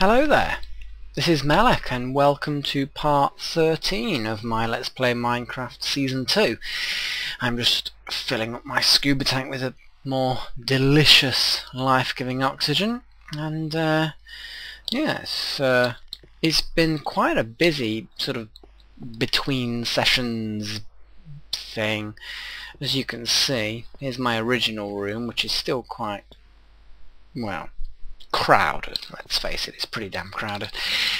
Hello there, this is Melek and welcome to part 13 of my Let's Play Minecraft Season 2. I'm just filling up my scuba tank with a more delicious life-giving oxygen, and yes, it's been quite a busy sort of between sessions thing. As you can see, here's my original room, which is still quite, well, crowded. Let's face it, it's pretty damn crowded.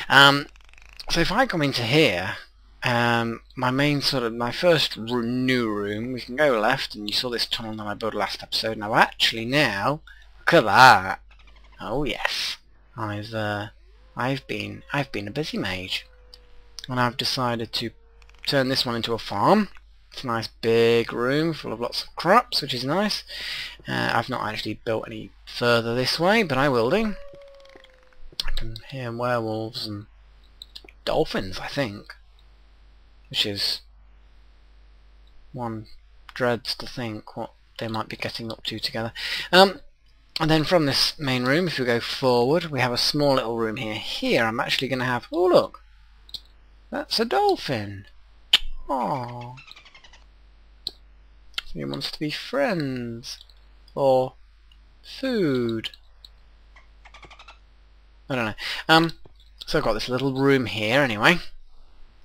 So if I come into here, my first new room, we can go left, and you saw this tunnel that I built last episode. Now actually now, look at that. Oh yes, I've been a busy mage, and I've decided to turn this one into a farm. It's a nice big room full of lots of crops, which is nice. I've not actually built any further this way, but I will do. I can hear werewolves and dolphins, I think, which is, one dreads to think what they might be getting up to together. And then from this main room, if we go forward, we have a small little room here. Here I'm actually going to have, oh look, that's a dolphin. Aww. He wants to be friends, or food. I don't know. So I've got this little room here anyway.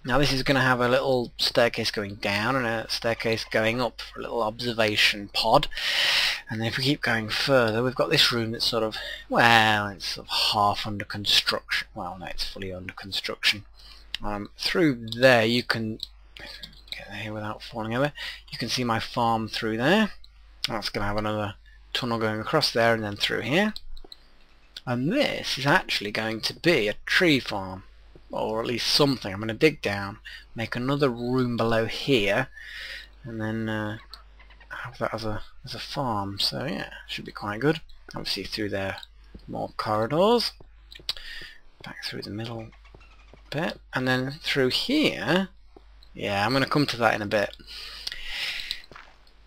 Now this is going to have a little staircase going down and a staircase going up for a little observation pod. And then if we keep going further, we've got this room that's sort of, well, it's sort of half under construction. Well, no, it's fully under construction. Through there you can get here without falling over. You can see my farm through there. That's going to have another tunnel going across there and then through here. And this is actually going to be a tree farm, or at least something. I'm going to dig down, make another room below here, and then have that as a farm. So yeah, should be quite good. Obviously through there, more corridors, back through the middle bit, and then through here. Yeah, I'm going to come to that in a bit.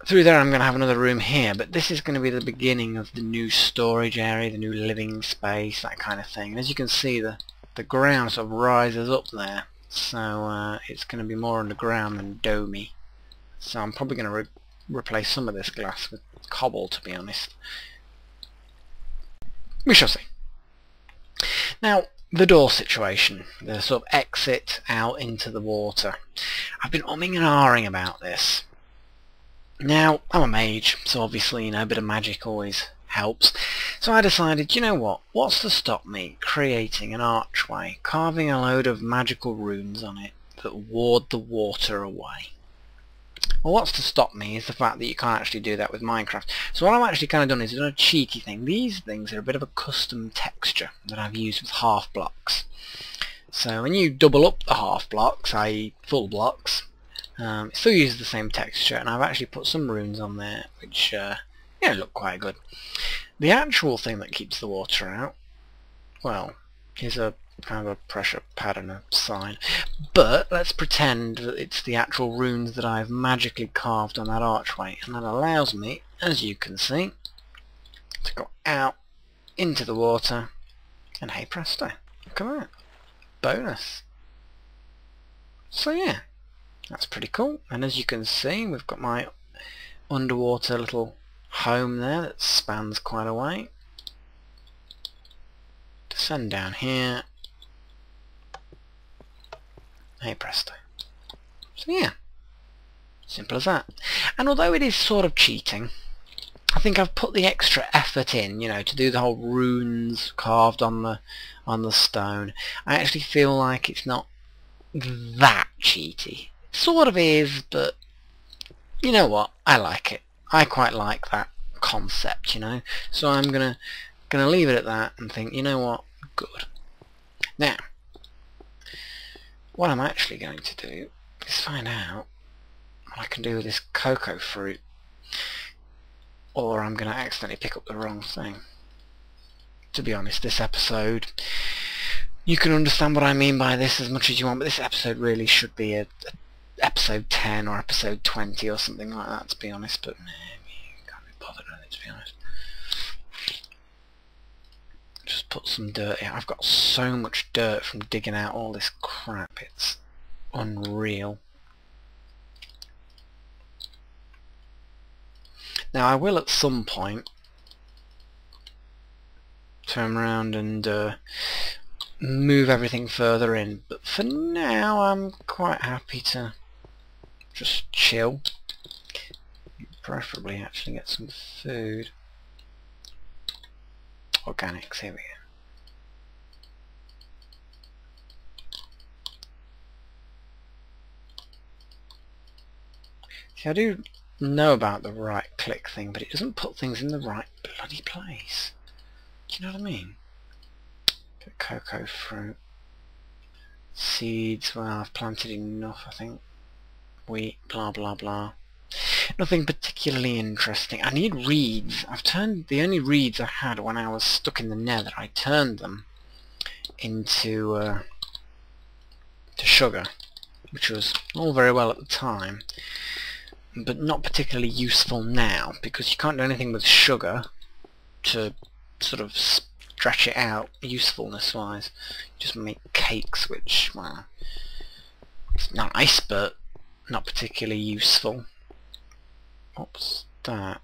Through there I'm going to have another room here, but this is going to be the beginning of the new storage area, the new living space, that kind of thing. And as you can see, the ground sort of rises up there, so it's going to be more underground than domey. So I'm probably going to replace some of this glass with cobble, to be honest. We shall see. Now, the door situation, the sort of exit out into the water. I've been umming and ahhing about this. Now, I'm a mage, so obviously, you know, a bit of magic always helps. So I decided, you know what, what's to stop me creating an archway, carving a load of magical runes on it that ward the water away? Well, what's to stop me is the fact that you can't actually do that with Minecraft. So what I've actually kind of done is done a cheeky thing. These things are a bit of a custom texture that I've used with half blocks. So when you double up the half blocks, i.e. full blocks, it still uses the same texture, and I've actually put some runes on there which yeah, look quite good. The actual thing that keeps the water out, well, is a kind of a pressure pad and a sign, but let's pretend that it's the actual runes that I've magically carved on that archway, and that allows me, as you can see, to go out into the water, and hey presto, look at that, bonus. So yeah, that's pretty cool. And as you can see, we've got my underwater little home there that spans quite a way. Descend down here. Hey presto. So yeah, simple as that. And although it is sort of cheating, I think I've put the extra effort in, you know, to do the whole runes carved on the stone. I actually feel like it's not that cheaty. Sort of is, but you know what? I like it. I quite like that concept, you know. So I'm gonna leave it at that and think, you know what? Good. Now, what I'm actually going to do is find out what I can do with this cocoa fruit, or I'm gonna accidentally pick up the wrong thing. To be honest, this episode, you can understand what I mean by this as much as you want, but this episode really should be a episode 10 or episode 20 or something like that, to be honest, but can't be bothered with it, to be honest. Just put some dirt here. I've got so much dirt from digging out all this crap, it's unreal. Now I will at some point turn around and move everything further in, but for now I'm quite happy to just chill. Preferably actually get some food. Organics, here we go. See, I do know about the right click thing, but it doesn't put things in the right bloody place. Do you know what I mean? Get cocoa fruit. Seeds, well, I've planted enough, I think. Wheat, blah blah blah. Nothing particularly interesting. I need reeds. I've turned the only reeds I had when I was stuck in the nether. I turned them into to sugar, which was all very well at the time, but not particularly useful now, because you can't do anything with sugar to sort of stretch it out usefulness wise. Just make cakes, which, well, it's nice but not particularly useful. What's that?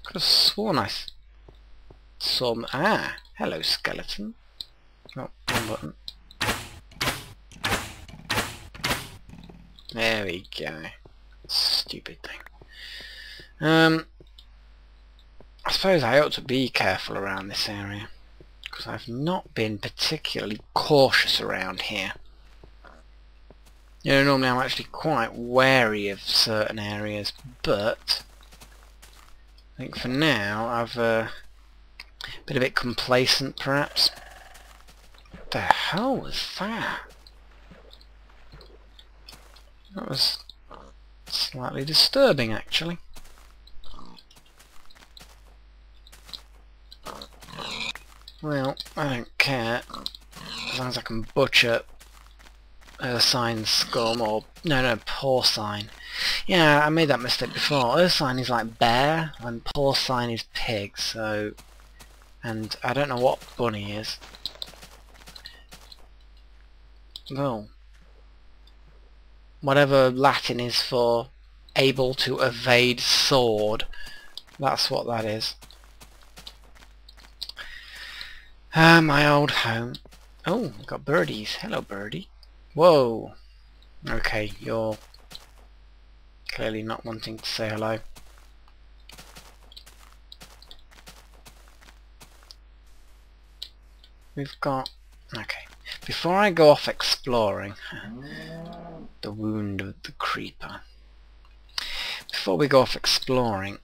Could have sworn I saw... Ah! Hello, skeleton. Oh, one button. There we go. Stupid thing. I suppose I ought to be careful around this area, because I've not been particularly cautious around here. You know, normally I'm actually quite wary of certain areas, but I think for now I've been a bit complacent, perhaps. What the hell was that? That was slightly disturbing, actually. Well, I don't care, as long as I can butcher Ursine scum, or no, porcine. Yeah, I made that mistake before. Ursine is like bear, and porcine is pig. So, and I don't know what bunny is. Well, whatever Latin is for able to evade sword, that's what that is. My old home. Oh, we've got birdies. Hello, birdie. Whoa. Okay, you're clearly not wanting to say hello. We've got... Okay. Before I go off exploring... The wound of the creeper. Before we go off exploring,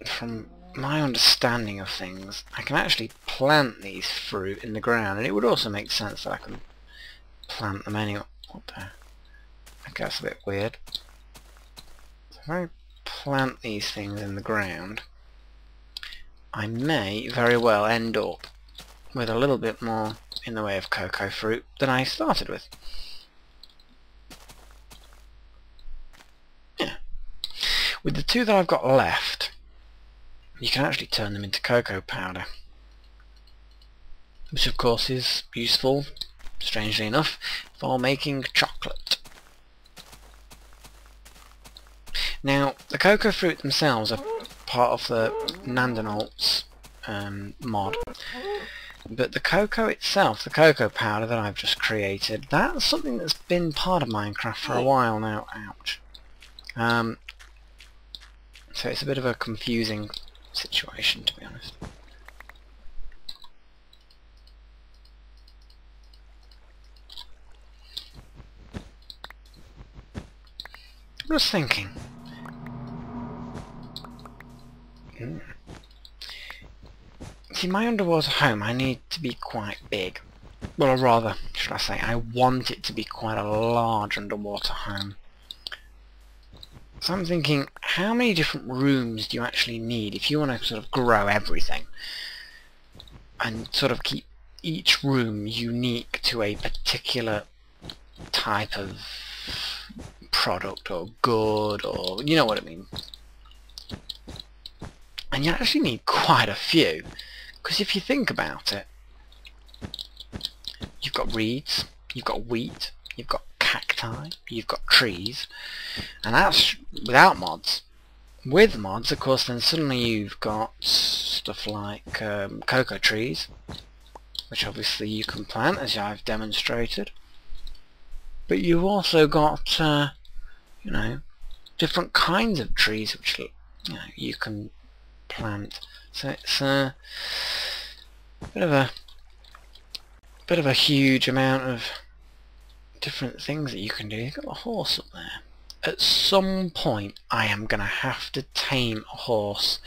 from my understanding of things, I can actually plant these fruit in the ground, and it would also make sense that I can plant them anyway. What the? Okay, that's a bit weird. So if I plant these things in the ground, I may very well end up with a little bit more in the way of cocoa fruit than I started with. Yeah. With the two that I've got left, you can actually turn them into cocoa powder, which of course is useful, strangely enough, for making chocolate. Now, the cocoa fruit themselves are part of the Nandonalt's mod, but the cocoa itself, the cocoa powder that I've just created, that's something that's been part of Minecraft for a while now. Ouch. So it's a bit of a confusing situation, to be honest. I was thinking. See, my underwater home, I need to be quite big. Well, or rather, should I say, I want it to be quite a large underwater home. So I'm thinking, how many different rooms do you actually need if you want to sort of grow everything and sort of keep each room unique to a particular type of product or good, or you know what I mean. And you actually need quite a few, Because if you think about it, you've got reeds, you've got wheat, you've got cacti, you've got trees, and that's without mods. With mods, of course, then suddenly you've got stuff like cocoa trees, which obviously you can plant, as I've demonstrated. But you've also got, you know, different kinds of trees which, you know, you can plant. So it's a bit of a huge amount of different things that you can do. You've got a horse up there. At some point I am going to have to tame a horse.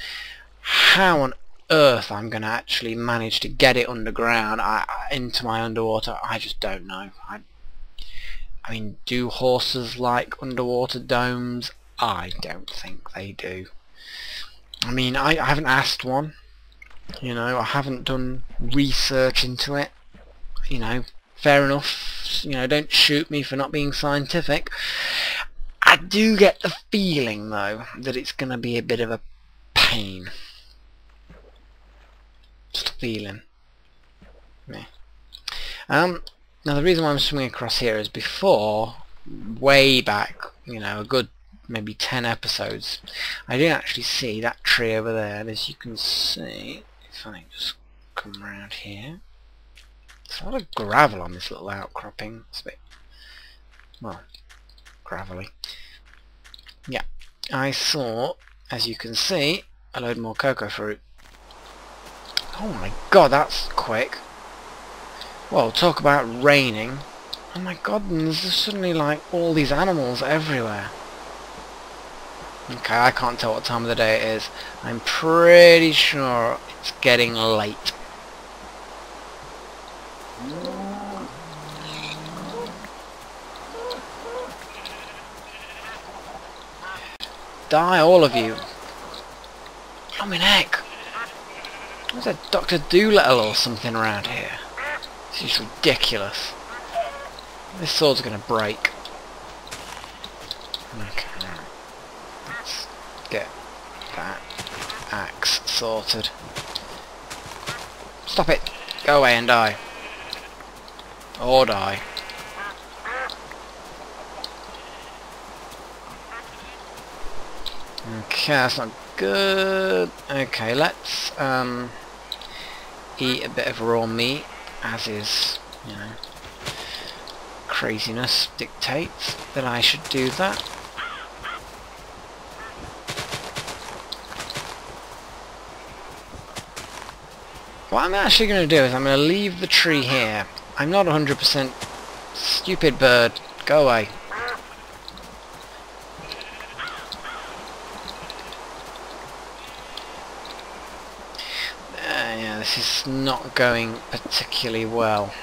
How on earth I'm going to actually manage to get it underground, into my underwater, I just don't know. I mean, do horses like underwater domes? I don't think they do. I mean, I haven't asked one. You know, I haven't done research into it. You know, fair enough. You know, don't shoot me for not being scientific. I do get the feeling, though, that it's going to be a bit of a pain. Just a feeling. Yeah. Now the reason why I'm swimming across here is before, way back, you know, a good maybe 10 episodes, I didn't actually see that tree over there. And as you can see, if I just come around here, there's a lot of gravel on this little outcropping. It's a bit, well, gravelly. Yeah, I saw, as you can see, a load more cocoa fruit. Oh my god, that's quick. Well, talk about raining. Oh my god, and there's just suddenly like all these animals everywhere. Okay, I can't tell what time of the day it is. I'm pretty sure it's getting late. Die, all of you. Blimey heck. There's a Dr. Dolittle or something around here. This is ridiculous. This sword's gonna break. Okay, let's get that axe sorted. Stop it! Go away and die. Or die. Okay, that's not good. Okay, let's eat a bit of raw meat, as is, you know, craziness dictates that I should do that. What I'm actually going to do is I'm going to leave the tree here. I'm not 100% stupid bird. Go away. Yeah, this is not going particularly well.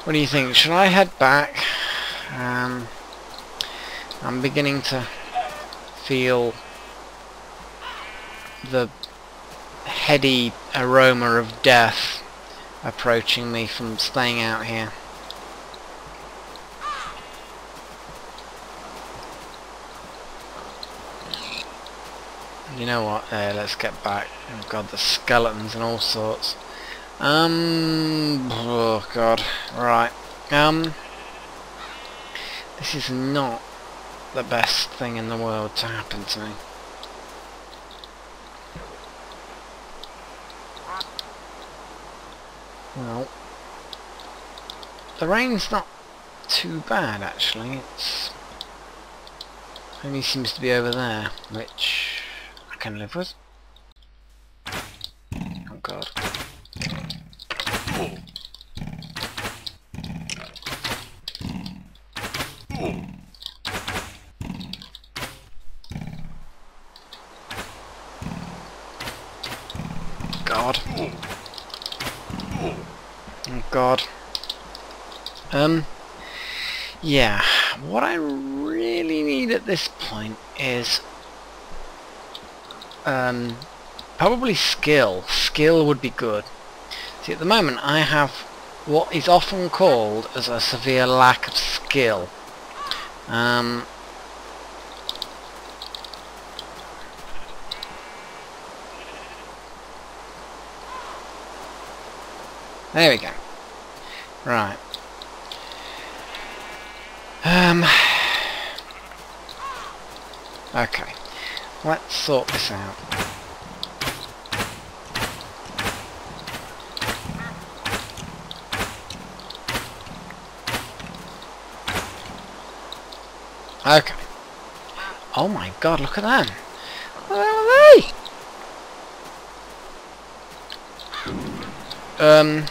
What do you think? Should I head back? I'm beginning to feel the heady aroma of death approaching me from staying out here. You know what? Let's get back. Oh god, the skeletons and all sorts. Oh god. Right. This is not the best thing in the world to happen to me. Well, the rain's not too bad actually. It's only seems to be over there, which I can live with. Oh god. God. Oh god. Yeah, what I really need at this point is probably skill. Skill would be good. See, at the moment I have what is often called as a severe lack of skill. There we go. Right. Okay. Let's sort this out. Okay. Oh my god, look at them. What are they?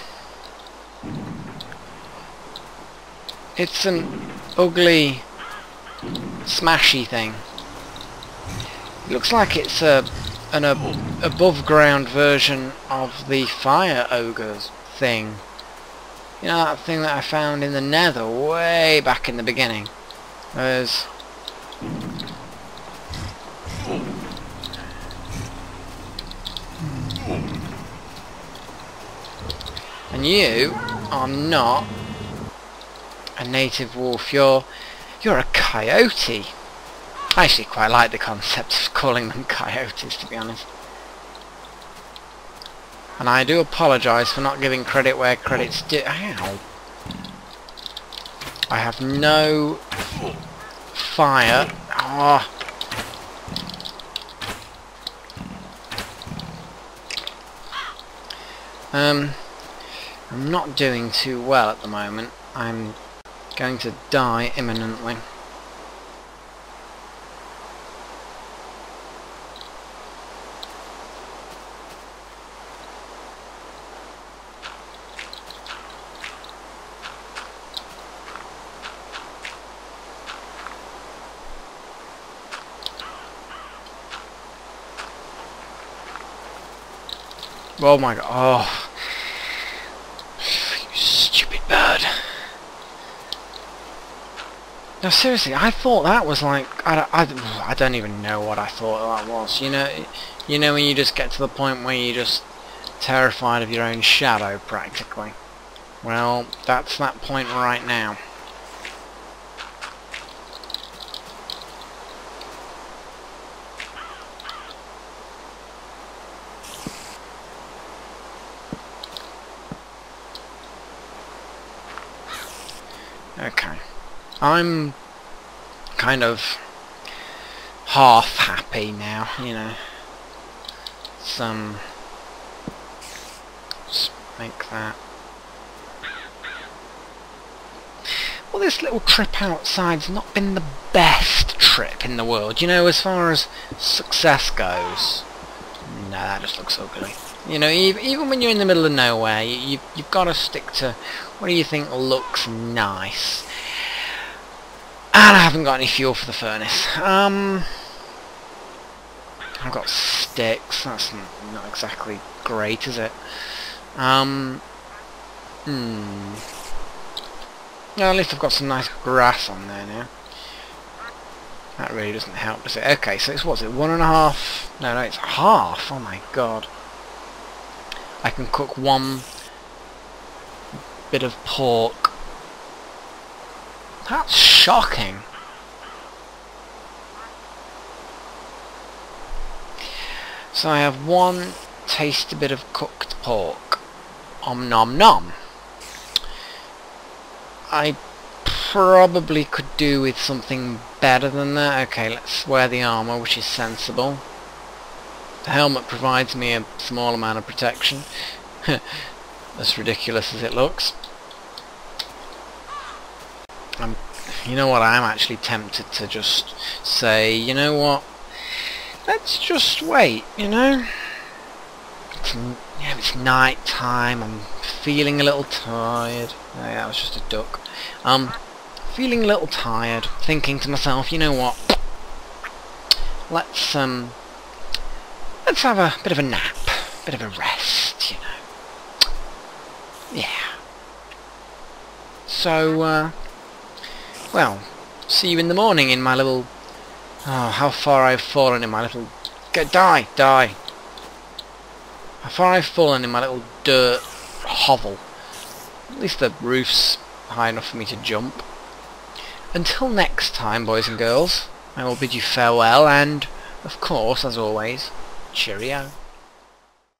It's an ugly, smashy thing. It looks like it's an above ground version of the fire ogres thing. You know, that thing that I found in the nether way back in the beginning. There's and you are not a native wolf, you're a coyote. I actually quite like the concept of calling them coyotes, to be honest. And I do apologise for not giving credit where credit's due. Ow. I have no fire. Oh. I'm not doing too well at the moment. I'm going to die imminently. Oh my god, oh. You stupid bird. No, seriously, I thought that was like, I don't even know what I thought that was. You know when you just get to the point where you're just terrified of your own shadow, practically. Well, that's that point right now. Okay. I'm kind of half happy now, you know. Just make that. Well, this little trip outside's not been the best trip in the world, you know, as far as success goes. No, that just looks ugly. You know, even when you're in the middle of nowhere, you've got to stick to what do you think looks nice. And I haven't got any fuel for the furnace. I've got sticks. That's not exactly great, is it? No, at least I've got some nice grass on there now. That really doesn't help, does it? Okay, so it's what's it? 1.5? No, it's half. Oh my god. I can cook one bit of pork. That's shocking. So I have one tasty bit of cooked pork. Om nom nom. I probably could do with something better than that. Okay, let's wear the armour, which is sensible. The helmet provides me a small amount of protection. As ridiculous as it looks. You know what, I'm actually tempted to just say, you know what, let's just wait, you know? It's night time, I'm feeling a little tired. Oh, yeah, that was just a duck. Feeling a little tired, thinking to myself, you know what, let's have a bit of a nap, a bit of a rest, you know. Yeah. So, well, see you in the morning in my little... Oh, how far I've fallen in my little... Die! How far I've fallen in my little dirt hovel. At least the roof's high enough for me to jump. Until next time, boys and girls, I will bid you farewell and, of course, as always, cheerio.